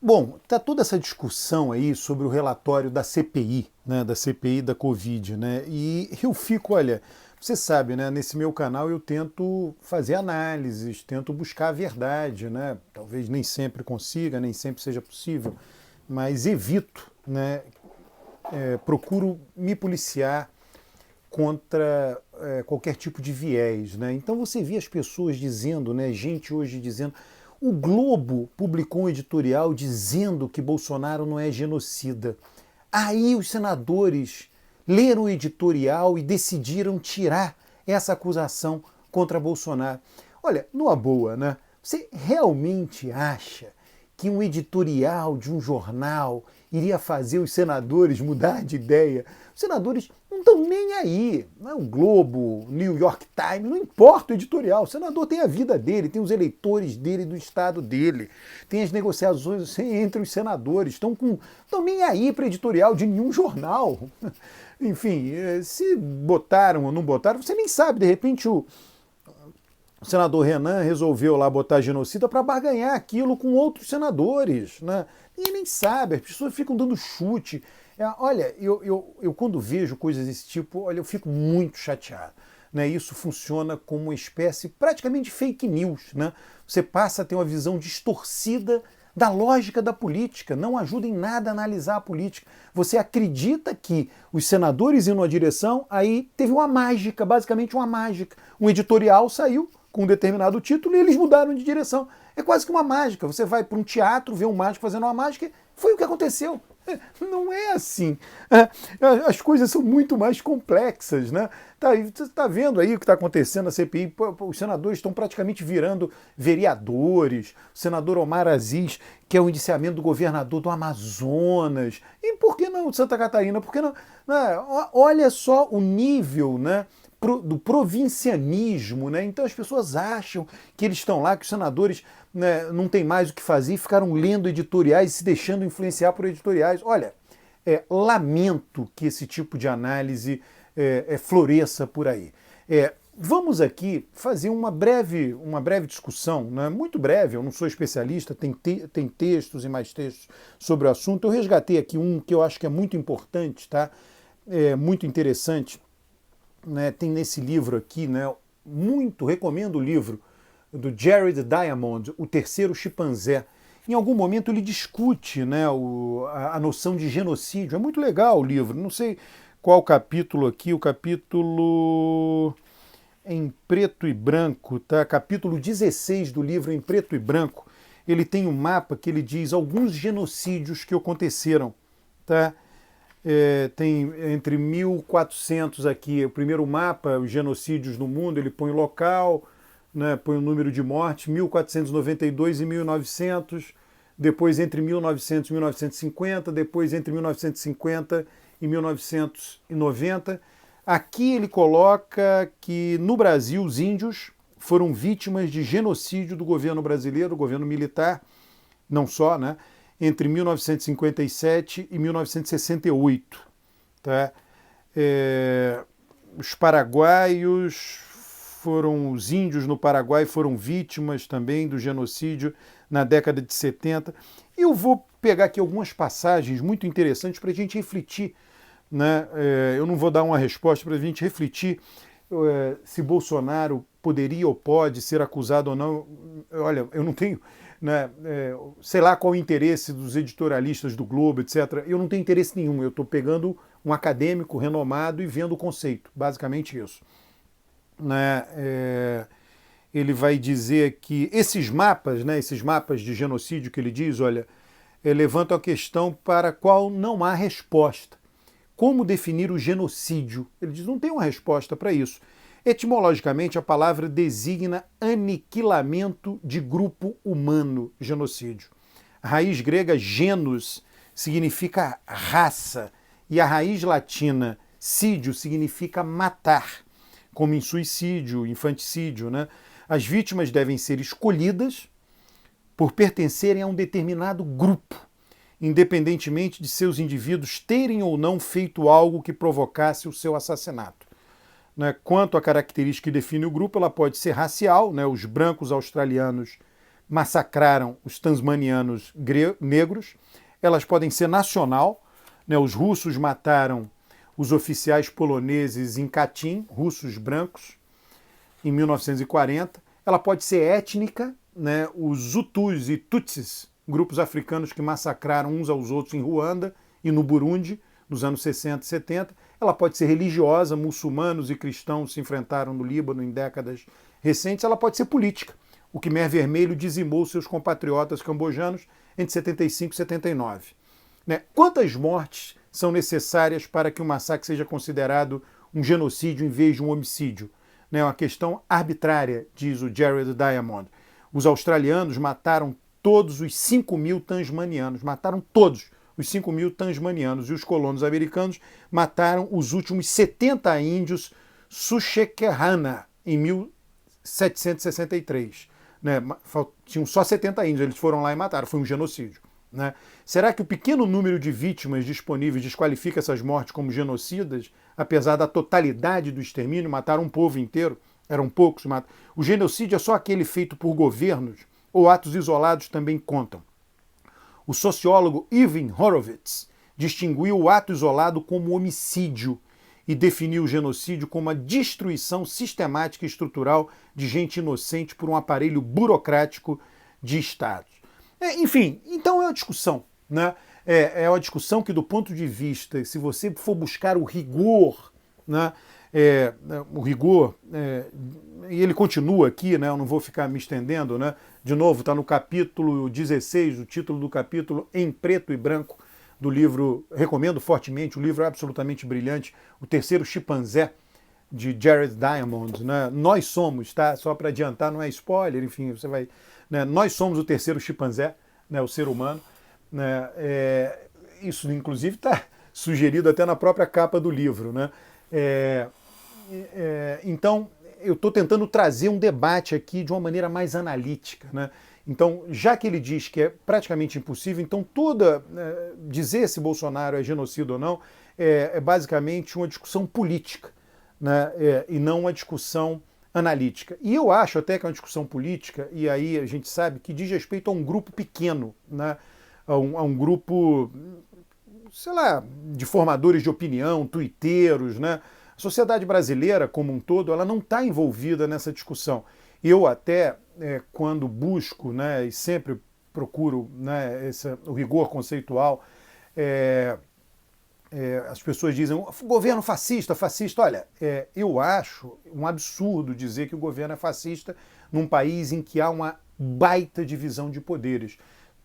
Bom, está toda essa discussão aí sobre o relatório da CPI, né, da CPI da Covid, né? E eu fico, olha, você sabe, né, nesse meu canal eu tento fazer análises, tento buscar a verdade, né? Talvez nem sempre consiga, nem sempre seja possível, mas evito, né, procuro me policiar contra qualquer tipo de viés, né? Então você vê as pessoas dizendo, né, gente hoje dizendo, o Globo publicou um editorial dizendo que Bolsonaro não é genocida. Aí os senadores leram o editorial e decidiram tirar essa acusação contra Bolsonaro. Olha, numa boa, né? Você realmente acha que um editorial de um jornal iria fazer os senadores mudar de ideia? Os senadores não estão nem aí. Não é o Globo, New York Times, não importa o editorial. O senador tem a vida dele, tem os eleitores dele, do estado dele, tem as negociações entre os senadores. Estão nem aí para editorial de nenhum jornal. Enfim, se botaram ou não botaram, você nem sabe. De repente o senador Renan resolveu lá botar genocida para barganhar aquilo com outros senadores, né? Ninguém nem sabe, as pessoas ficam dando chute. Olha, eu quando vejo coisas desse tipo, olha, eu fico muito chateado. Né? Isso funciona como uma espécie praticamente de fake news. Né? Você passa a ter uma visão distorcida da lógica da política, não ajuda em nada a analisar a política. Você acredita que os senadores iam numa direção, aí teve uma mágica, basicamente uma mágica. Um editorial saiu com um determinado título e eles mudaram de direção. É quase que uma mágica. Você vai para um teatro, vê um mágico fazendo uma mágica, foi o que aconteceu. Não é assim. As coisas são muito mais complexas, né? Você está vendo aí o que está acontecendo na CPI? Os senadores estão praticamente virando vereadores. O senador Omar Aziz, que é o indiciamento do governador do Amazonas. E por que não de Santa Catarina? Por que não? Olha só o nível, né, do provincianismo, né? Então as pessoas acham que eles estão lá, que os senadores, né, não tem mais o que fazer e ficaram lendo editoriais e se deixando influenciar por editoriais. Olha, lamento que esse tipo de análise floresça por aí. Vamos aqui fazer uma breve discussão, né? Muito breve, eu não sou especialista, tem textos e mais textos sobre o assunto. Eu resgatei aqui um que eu acho que é muito importante, tá? Muito interessante. Né? Tem nesse livro aqui, né? Muito recomendo o livro do Jared Diamond, O Terceiro Chimpanzé. Em algum momento ele discute, né, a noção de genocídio. É muito legal o livro. Não sei qual capítulo aqui, o capítulo em preto e branco, tá? Capítulo 16 do livro em preto e branco. Ele tem um mapa que ele diz alguns genocídios que aconteceram, tá? Tem entre 1400 aqui, o primeiro mapa, os genocídios no mundo, ele põe o local, né, põe o número de mortes, 1492 e 1900, depois entre 1900 e 1950, depois entre 1950 e 1990. Aqui ele coloca que no Brasil os índios foram vítimas de genocídio do governo brasileiro, governo militar, não só, né, entre 1957 e 1968. Tá? Os paraguaios os índios no Paraguai foram vítimas também do genocídio na década de 70. E eu vou pegar aqui algumas passagens muito interessantes para a gente refletir. Né? Eu não vou dar uma resposta para a gente refletir se Bolsonaro poderia ou pode ser acusado ou não. Olha, eu não tenho, né, sei lá qual o interesse dos editorialistas do Globo, etc. Eu não tenho interesse nenhum. Eu estou pegando um acadêmico renomado e vendo o conceito. Basicamente isso. Né? Ele vai dizer que esses mapas, né, esses mapas de genocídio que ele diz, olha, levantam a questão para a qual não há resposta. Como definir o genocídio? Ele diz, não tem uma resposta para isso. Etimologicamente, a palavra designa aniquilamento de grupo humano, genocídio. A raiz grega genus significa raça e a raiz latina sídio significa matar, como em suicídio, infanticídio, né? As vítimas devem ser escolhidas por pertencerem a um determinado grupo, independentemente de seus indivíduos terem ou não feito algo que provocasse o seu assassinato. Quanto à característica que define o grupo, ela pode ser racial, né? Os brancos australianos massacraram os tasmanianos negros. Elas podem ser nacional, né? Os russos mataram os oficiais poloneses em Katyn, russos brancos, em 1940. Ela pode ser étnica, né? Os Hutus e Tutsis, grupos africanos que massacraram uns aos outros em Ruanda e no Burundi, nos anos 60 e 70. Ela pode ser religiosa, muçulmanos e cristãos se enfrentaram no Líbano em décadas recentes. Ela pode ser política. O Khmer Vermelho dizimou seus compatriotas cambojanos entre 75 e 79. Né? Quantas mortes são necessárias para que um massacre seja considerado um genocídio em vez de um homicídio? É uma questão arbitrária, diz o Jared Diamond. Os australianos mataram todos os 5.000 tasmanianos, mataram todos os 5.000 tasmanianos, e os colonos americanos mataram os últimos 70 índios Susquehanna em 1763. Né? Tinham só 70 índios, eles foram lá e mataram, foi um genocídio. Né? Será que o pequeno número de vítimas disponíveis desqualifica essas mortes como genocidas, apesar da totalidade do extermínio? Mataram um povo inteiro, eram poucos. O genocídio é só aquele feito por governos ou atos isolados também contam? O sociólogo Irving Horowitz distinguiu o ato isolado como homicídio e definiu o genocídio como a destruição sistemática e estrutural de gente inocente por um aparelho burocrático de Estados. Enfim, então é uma discussão, né? É uma discussão que, do ponto de vista, se você for buscar o rigor, né? E ele continua aqui, né? Eu não vou ficar me estendendo, né? De novo, está no capítulo 16, o título do capítulo em preto e branco do livro, recomendo fortemente, o livro é absolutamente brilhante, O Terceiro Chimpanzé, de Jared Diamond. Né? Nós somos, tá? Só para adiantar, não é spoiler, enfim, você vai... Né? Nós somos o terceiro chimpanzé, né? O ser humano. Né? Isso, inclusive, está sugerido até na própria capa do livro. Né? Então, eu estou tentando trazer um debate aqui de uma maneira mais analítica. Né? Então, já que ele diz que é praticamente impossível, então dizer se Bolsonaro é genocida ou não é basicamente uma discussão política, né? E não uma discussão analítica. E eu acho até que é uma discussão política, e aí a gente sabe que diz respeito a um grupo pequeno, né? a um grupo, sei lá, de formadores de opinião, tuiteiros, né? A sociedade brasileira como um todo, ela não está envolvida nessa discussão. Eu até, quando busco, né, e sempre procuro, né, o rigor conceitual, as pessoas dizem, governo fascista, fascista. Olha, eu acho um absurdo dizer que o governo é fascista num país em que há uma baita divisão de poderes.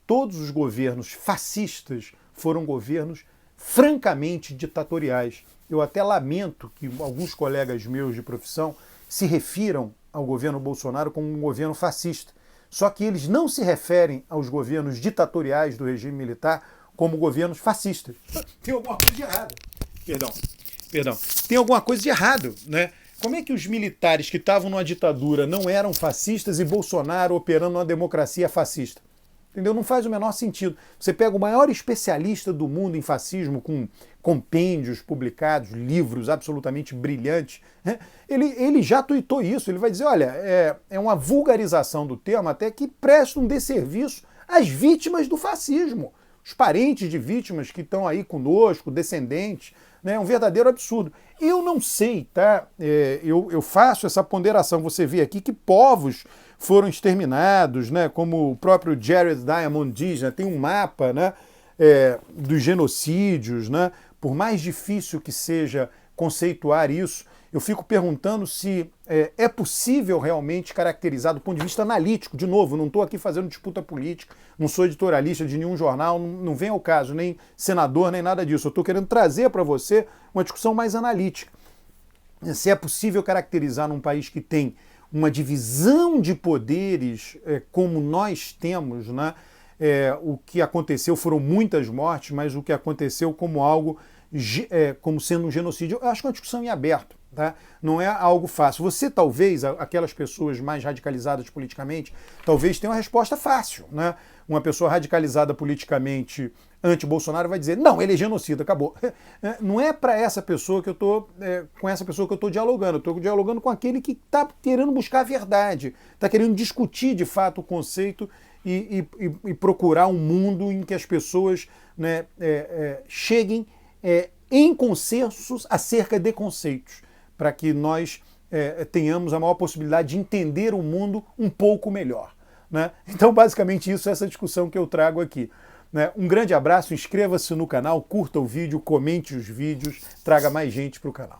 Todos os governos fascistas foram governos francamente ditatoriais. Eu até lamento que alguns colegas meus de profissão se refiram ao governo Bolsonaro como um governo fascista. Só que eles não se referem aos governos ditatoriais do regime militar como governos fascistas. Tem alguma coisa de errado. Perdão. Tem alguma coisa de errado, né? Como é que os militares que estavam numa ditadura não eram fascistas e Bolsonaro operando numa democracia fascista? Entendeu? Não faz o menor sentido. Você pega o maior especialista do mundo em fascismo, com compêndios publicados, livros absolutamente brilhantes, né? Ele já tuitou isso. Ele vai dizer, olha, é uma vulgarização do termo até que presta um desserviço às vítimas do fascismo. Os parentes de vítimas que estão aí conosco, descendentes, né? É um verdadeiro absurdo. Eu não sei, tá? Eu faço essa ponderação. Você vê aqui que povos foram exterminados, né? Como o próprio Jared Diamond diz, né? Tem um mapa, né? Dos genocídios, né? Por mais difícil que seja conceituar isso, eu fico perguntando se é possível realmente caracterizar do ponto de vista analítico. De novo, não estou aqui fazendo disputa política, não sou editorialista de nenhum jornal, não vem ao caso, nem senador, nem nada disso. Eu estou querendo trazer para você uma discussão mais analítica. Se é possível caracterizar num país que tem uma divisão de poderes como nós temos, né? O que aconteceu foram muitas mortes, mas o que aconteceu como algo, como sendo um genocídio, eu acho que é uma discussão em aberto. Tá? Não é algo fácil. Você talvez, aquelas pessoas mais radicalizadas politicamente, talvez tenha uma resposta fácil. Né? Uma pessoa radicalizada politicamente anti-Bolsonaro vai dizer, não, ele é genocida, acabou. Não é para essa pessoa que eu estou, com essa pessoa que eu estou dialogando. Eu estou dialogando com aquele que está querendo buscar a verdade, está querendo discutir de fato o conceito e procurar um mundo em que as pessoas, né, cheguem em consensos acerca de conceitos, para que nós tenhamos a maior possibilidade de entender o mundo um pouco melhor, né? Então, basicamente, isso é essa discussão que eu trago aqui, né? Um grande abraço, inscreva-se no canal, curta o vídeo, comente os vídeos, traga mais gente para o canal.